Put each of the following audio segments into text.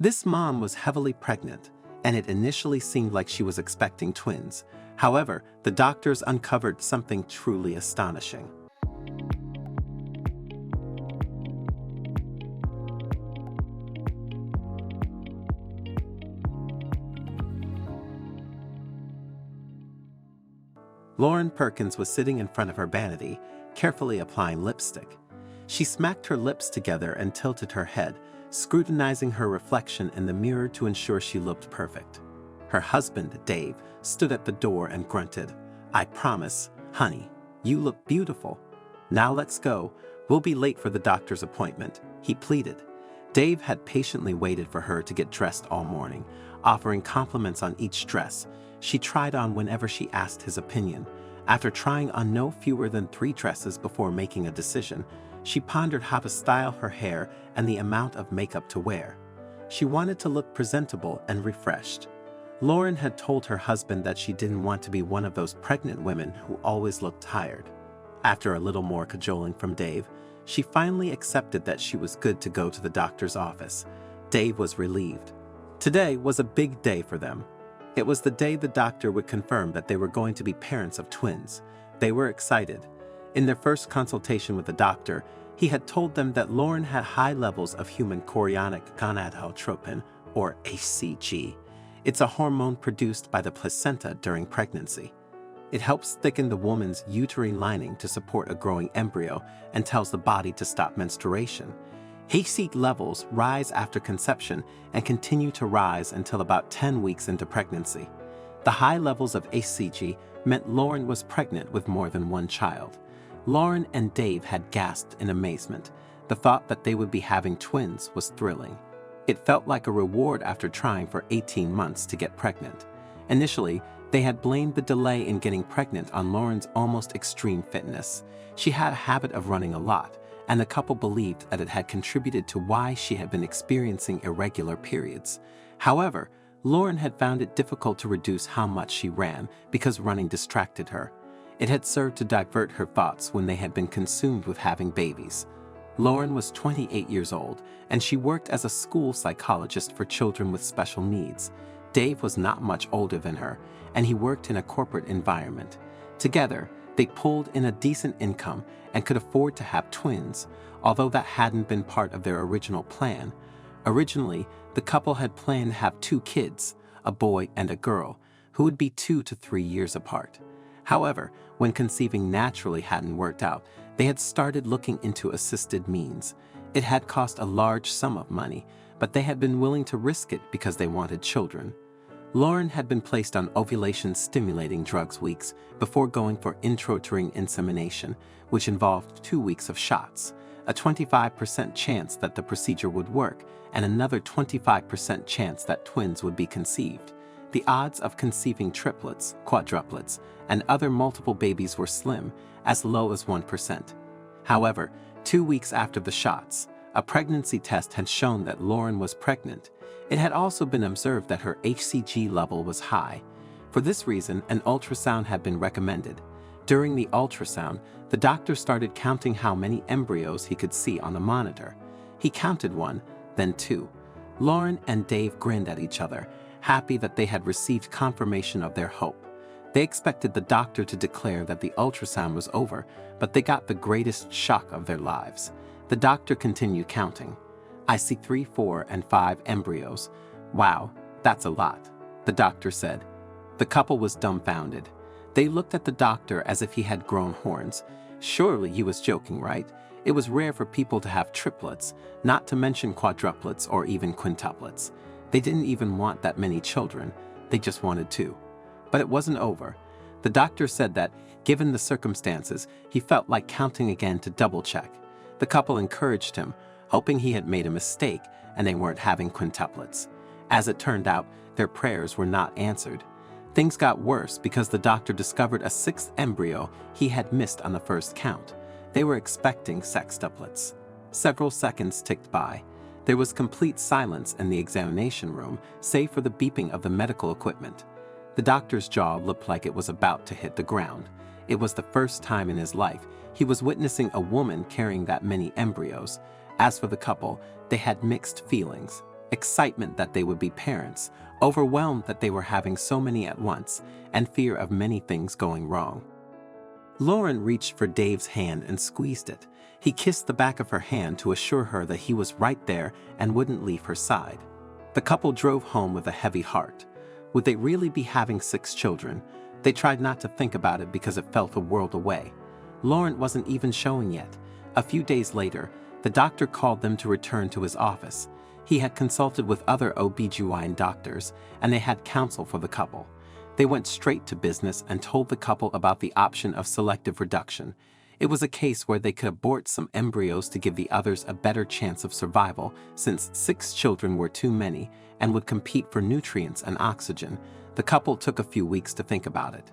This mom was heavily pregnant, and it initially seemed like she was expecting twins. However, the doctors uncovered something truly astonishing. Lauren Perkins was sitting in front of her vanity, carefully applying lipstick. She smacked her lips together and tilted her head, scrutinizing her reflection in the mirror to ensure she looked perfect. Her husband, Dave, stood at the door and grunted, "I promise, honey, you look beautiful. Now let's go. We'll be late for the doctor's appointment," he pleaded. Dave had patiently waited for her to get dressed all morning, offering compliments on each dress she tried on whenever she asked his opinion. After trying on no fewer than 3 dresses before making a decision, she pondered how to style her hair and the amount of makeup to wear. She wanted to look presentable and refreshed. Lauren had told her husband that she didn't want to be one of those pregnant women who always looked tired. After a little more cajoling from Dave, she finally accepted that she was good to go to the doctor's office. Dave was relieved. Today was a big day for them. It was the day the doctor would confirm that they were going to be parents of twins. They were excited. In their first consultation with the doctor, he had told them that Lauren had high levels of human chorionic gonadotropin, or HCG. It's a hormone produced by the placenta during pregnancy. It helps thicken the woman's uterine lining to support a growing embryo and tells the body to stop menstruation. HCG levels rise after conception and continue to rise until about 10 weeks into pregnancy. The high levels of HCG meant Lauren was pregnant with more than one child. Lauren and Dave had gasped in amazement. The thought that they would be having twins was thrilling. It felt like a reward after trying for 18 months to get pregnant. Initially, they had blamed the delay in getting pregnant on Lauren's almost extreme fitness. She had a habit of running a lot, and the couple believed that it had contributed to why she had been experiencing irregular periods. However, Lauren had found it difficult to reduce how much she ran because running distracted her. It had served to divert her thoughts when they had been consumed with having babies. Lauren was 28 years old, and she worked as a school psychologist for children with special needs. Dave was not much older than her, and he worked in a corporate environment. Together, they pulled in a decent income and could afford to have twins, although that hadn't been part of their original plan. Originally, the couple had planned to have 2 kids, a boy and a girl, who would be 2 to 3 years apart. However, when conceiving naturally hadn't worked out, they had started looking into assisted means. It had cost a large sum of money, but they had been willing to risk it because they wanted children. Lauren had been placed on ovulation-stimulating drugs weeks before going for intrauterine insemination, which involved 2 weeks of shots, a 25% chance that the procedure would work, and another 25% chance that twins would be conceived. The odds of conceiving triplets, quadruplets, and other multiple babies were slim, as low as 1%. However, 2 weeks after the shots, a pregnancy test had shown that Lauren was pregnant. It had also been observed that her HCG level was high. For this reason, an ultrasound had been recommended. During the ultrasound, the doctor started counting how many embryos he could see on the monitor. He counted 1, then 2. Lauren and Dave grinned at each other, happy that they had received confirmation of their hope. They expected the doctor to declare that the ultrasound was over, but they got the greatest shock of their lives. The doctor continued counting. "I see 3, 4, and 5 embryos. Wow, that's a lot," the doctor said. The couple was dumbfounded. They looked at the doctor as if he had grown horns. Surely he was joking, right? It was rare for people to have triplets, not to mention quadruplets or even quintuplets. They didn't even want that many children. They just wanted 2. But it wasn't over. The doctor said that, given the circumstances, he felt like counting again to double-check. The couple encouraged him, hoping he had made a mistake and they weren't having quintuplets. As it turned out, their prayers were not answered. Things got worse because the doctor discovered a 6th embryo he had missed on the first count. They were expecting sextuplets. Several seconds ticked by. There was complete silence in the examination room, save for the beeping of the medical equipment. The doctor's jaw looked like it was about to hit the ground. It was the first time in his life he was witnessing a woman carrying that many embryos. As for the couple, they had mixed feelings. excitement that they would be parents, overwhelmed that they were having so many at once, and fear of many things going wrong. Lauren reached for Dave's hand and squeezed it. He kissed the back of her hand to assure her that he was right there and wouldn't leave her side. The couple drove home with a heavy heart. Would they really be having 6 children? They tried not to think about it because it felt a world away. Lauren wasn't even showing yet. A few days later, the doctor called them to return to his office. He had consulted with other OB/GYN doctors, and they had counsel for the couple. They went straight to business and told the couple about the option of selective reduction. It was a case where they could abort some embryos to give the others a better chance of survival, since 6 children were too many and would compete for nutrients and oxygen. The couple took a few weeks to think about it.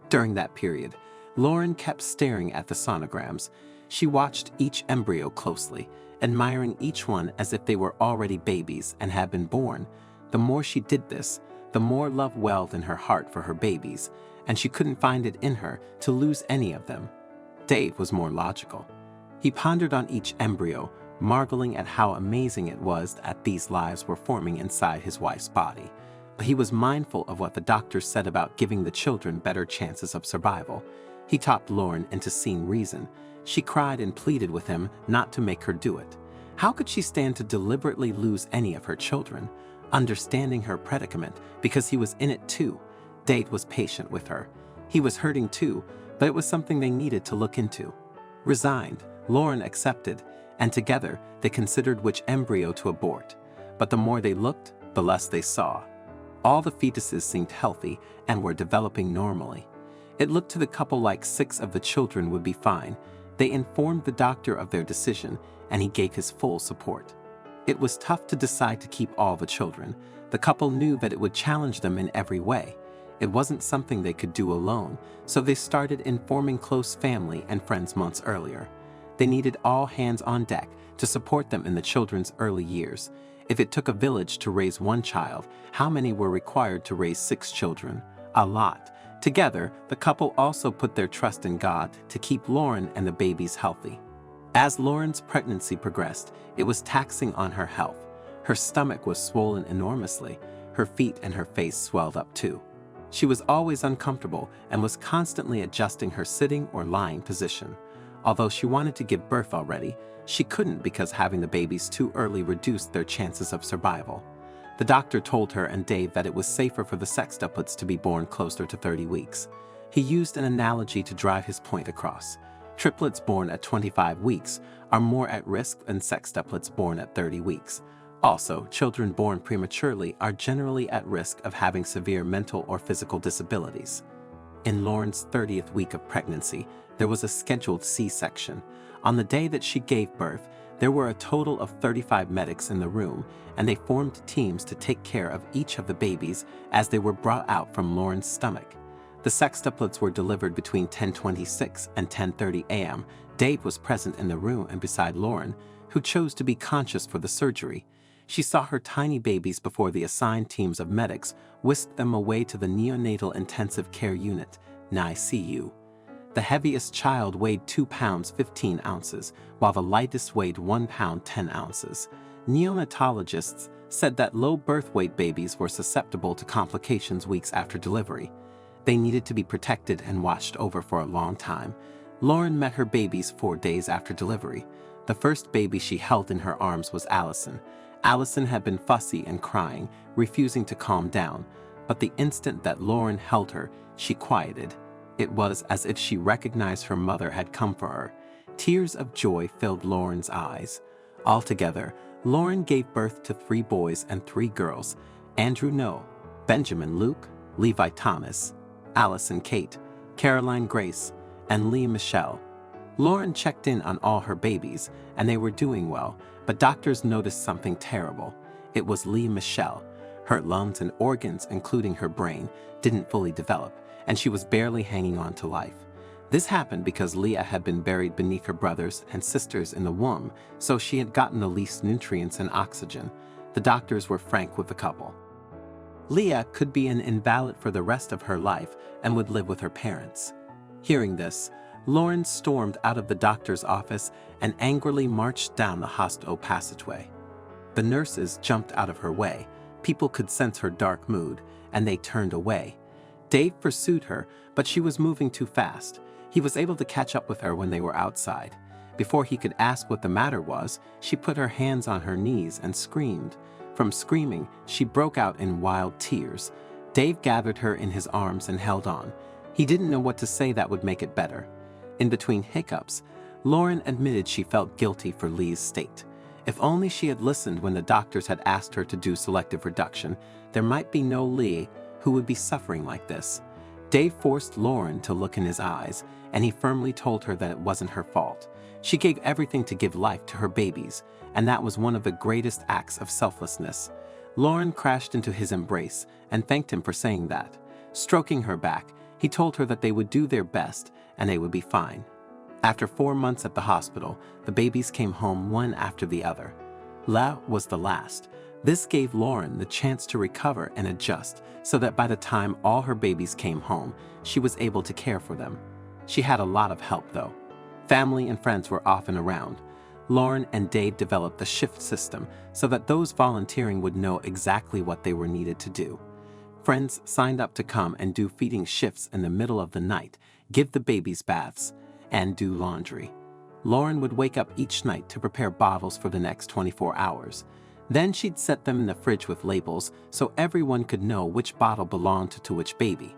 During that period, Lauren kept staring at the sonograms. She watched each embryo closely, admiring each one as if they were already babies and had been born. The more she did this, the more love welled in her heart for her babies, and she couldn't find it in her to lose any of them. Dave was more logical. He pondered on each embryo, marveling at how amazing it was that these lives were forming inside his wife's body. But he was mindful of what the doctors said about giving the children better chances of survival. He talked Lauren into seeing reason. She cried and pleaded with him not to make her do it. How could she stand to deliberately lose any of her children? Understanding her predicament, because he was in it too, Dave was patient with her. He was hurting too, but it was something they needed to look into. Resigned, Lauren accepted, and together they considered which embryo to abort. But the more they looked, the less they saw. All the fetuses seemed healthy and were developing normally. It looked to the couple like 6 of the children would be fine. They informed the doctor of their decision, and he gave his full support. It was tough to decide to keep all the children. The couple knew that it would challenge them in every way. It wasn't something they could do alone, so they started informing close family and friends months earlier. They needed all hands on deck to support them in the children's early years. If it took a village to raise 1 child, how many were required to raise 6 children? A lot. Together, the couple also put their trust in God to keep Lauren and the babies healthy. As Lauren's pregnancy progressed, it was taxing on her health. Her stomach was swollen enormously. Her feet and her face swelled up too. She was always uncomfortable and was constantly adjusting her sitting or lying position. Although she wanted to give birth already, she couldn't because having the babies too early reduced their chances of survival. The doctor told her and Dave that it was safer for the sextuplets to be born closer to 30 weeks. He used an analogy to drive his point across. Triplets born at 25 weeks are more at risk than sextuplets born at 30 weeks. Also, children born prematurely are generally at risk of having severe mental or physical disabilities. In Lauren's 30th week of pregnancy, there was a scheduled C-section. On the day that she gave birth, there were a total of 35 medics in the room, and they formed teams to take care of each of the babies as they were brought out from Lauren's stomach. The sextuplets were delivered between 10:26 and 10:30 a.m. Dave was present in the room and beside Lauren, who chose to be conscious for the surgery. She saw her tiny babies before the assigned teams of medics whisked them away to the neonatal intensive care unit, NICU. The heaviest child weighed 2 pounds 15 ounces, while the lightest weighed 1 pound 10 ounces. Neonatologists said that low birth weight babies were susceptible to complications weeks after delivery. They needed to be protected and watched over for a long time. Lauren met her babies 4 days after delivery. The first baby she held in her arms was Allison. Allison had been fussy and crying, refusing to calm down, but the instant that Lauren held her, she quieted. It was as if she recognized her mother had come for her. Tears of joy filled Lauren's eyes. Altogether, Lauren gave birth to 3 boys and 3 girls: Andrew Noah, Benjamin Luke, Levi Thomas, Allison Kate, Caroline Grace, and Leah Michelle. Lauren checked in on all her babies, and they were doing well, but doctors noticed something terrible. It was Leah Michelle. Her lungs and organs, including her brain, didn't fully develop, and she was barely hanging on to life. This happened because Leah had been buried beneath her brothers and sisters in the womb, so she had gotten the least nutrients and oxygen. The doctors were frank with the couple. Leah could be an invalid for the rest of her life and would live with her parents. Hearing this, Lauren stormed out of the doctor's office and angrily marched down the hospital passageway. The nurses jumped out of her way. People could sense her dark mood, and they turned away. Dave pursued her, but she was moving too fast. He was able to catch up with her when they were outside. Before he could ask what the matter was, she put her hands on her knees and screamed. From screaming, she broke out in wild tears. Dave gathered her in his arms and held on. He didn't know what to say that would make it better. In between hiccups, Lauren admitted she felt guilty for Lee's state. If only she had listened when the doctors had asked her to do selective reduction, there might be no Lee who would be suffering like this. Dave forced Lauren to look in his eyes, and he firmly told her that it wasn't her fault. She gave everything to give life to her babies, and that was one of the greatest acts of selflessness. Lauren crashed into his embrace and thanked him for saying that. Stroking her back, he told her that they would do their best and they would be fine. After 4 months at the hospital, the babies came home one after the other. La was the last. This gave Lauren the chance to recover and adjust so that by the time all her babies came home, she was able to care for them. She had a lot of help though. Family and friends were often around. Lauren and Dave developed the shift system so that those volunteering would know exactly what they were needed to do. Friends signed up to come and do feeding shifts in the middle of the night, give the babies baths, and do laundry. Lauren would wake up each night to prepare bottles for the next 24 hours. Then she'd set them in the fridge with labels so everyone could know which bottle belonged to which baby.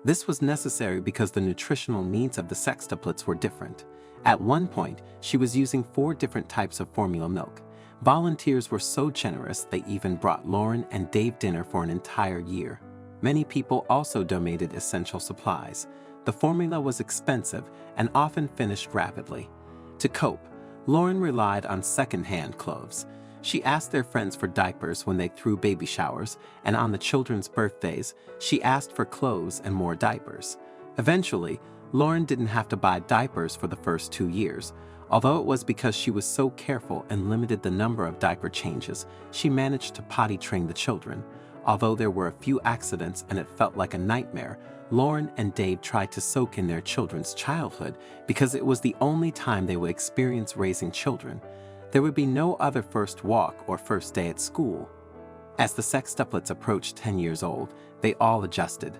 This was necessary because the nutritional needs of the sextuplets were different. At one point, she was using 4 different types of formula milk. Volunteers were so generous they even brought Lauren and Dave dinner for an entire year. Many people also donated essential supplies. The formula was expensive and often finished rapidly. To cope, Lauren relied on second-hand clothes. She asked their friends for diapers when they threw baby showers, and on the children's birthdays, she asked for clothes and more diapers. Eventually, Lauren didn't have to buy diapers for the first 2 years. Although it was because she was so careful and limited the number of diaper changes, she managed to potty train the children. Although there were a few accidents and it felt like a nightmare, Lauren and Dave tried to soak in their children's childhood because it was the only time they would experience raising children. There would be no other first walk or first day at school. As the sextuplets approached 10 years old, they all adjusted.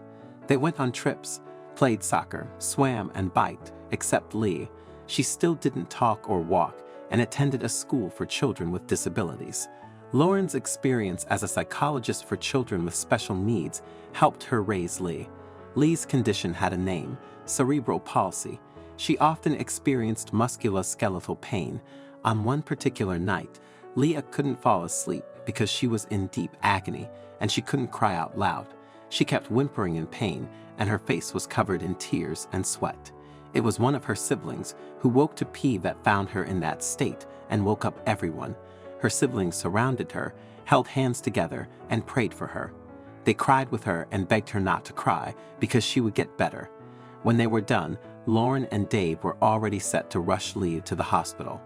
They went on trips, played soccer, swam, and biked, except Lee. She still didn't talk or walk and attended a school for children with disabilities. Lauren's experience as a psychologist for children with special needs helped her raise Lee. Lee's condition had a name, cerebral palsy. She often experienced musculoskeletal pain. On one particular night, Leah couldn't fall asleep because she was in deep agony and she couldn't cry out loud. She kept whimpering in pain and her face was covered in tears and sweat. It was one of her siblings who woke to pee that found her in that state and woke up everyone. Her siblings surrounded her, held hands together, and prayed for her. They cried with her and begged her not to cry because she would get better. When they were done, Lauren and Dave were already set to rush Leah to the hospital.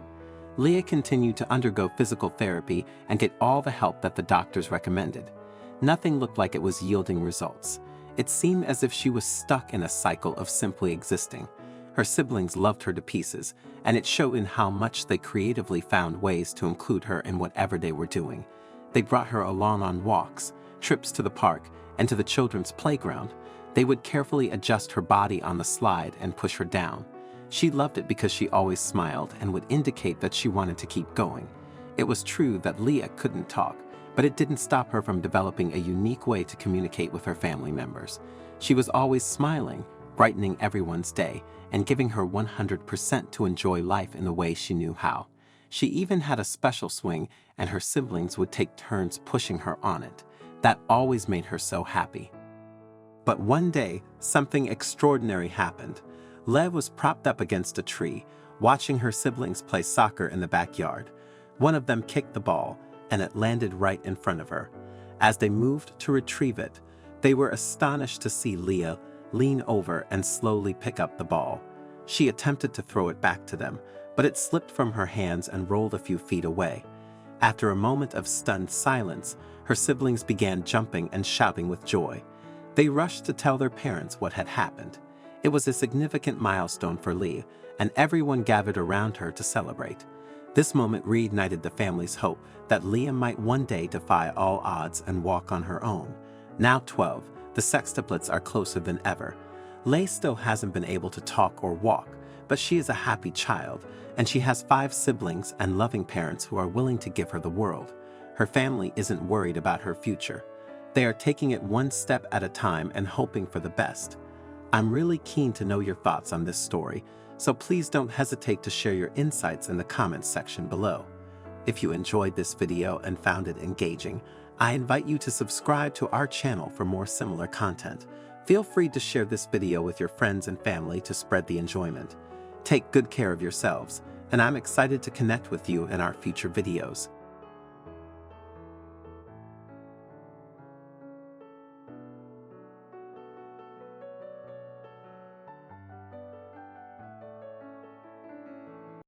Leah continued to undergo physical therapy and get all the help that the doctors recommended. Nothing looked like it was yielding results. It seemed as if she was stuck in a cycle of simply existing. Her siblings loved her to pieces, and it showed in how much they creatively found ways to include her in whatever they were doing. They brought her along on walks, trips to the park, and to the children's playground. They would carefully adjust her body on the slide and push her down. She loved it because she always smiled and would indicate that she wanted to keep going. It was true that Leah couldn't talk, but it didn't stop her from developing a unique way to communicate with her family members. She was always smiling, brightening everyone's day, and giving her 100% to enjoy life in the way she knew how. She even had a special swing, and her siblings would take turns pushing her on it. That always made her so happy. But one day, something extraordinary happened. Lev was propped up against a tree, watching her siblings play soccer in the backyard. One of them kicked the ball, and it landed right in front of her. As they moved to retrieve it, they were astonished to see Leah lean over and slowly pick up the ball. She attempted to throw it back to them, but it slipped from her hands and rolled a few feet away. After a moment of stunned silence, her siblings began jumping and shouting with joy. They rushed to tell their parents what had happened. It was a significant milestone for Lee, and everyone gathered around her to celebrate. This moment reignited the family's hope that Liam might one day defy all odds and walk on her own. Now 12, the sextuplets are closer than ever. Lay still hasn't been able to talk or walk, but she is a happy child, and she has 5 siblings and loving parents who are willing to give her the world. Her family isn't worried about her future. They are taking it one step at a time and hoping for the best. I'm really keen to know your thoughts on this story, so please don't hesitate to share your insights in the comments section below. If you enjoyed this video and found it engaging, I invite you to subscribe to our channel for more similar content. Feel free to share this video with your friends and family to spread the enjoyment. Take good care of yourselves, and I'm excited to connect with you in our future videos.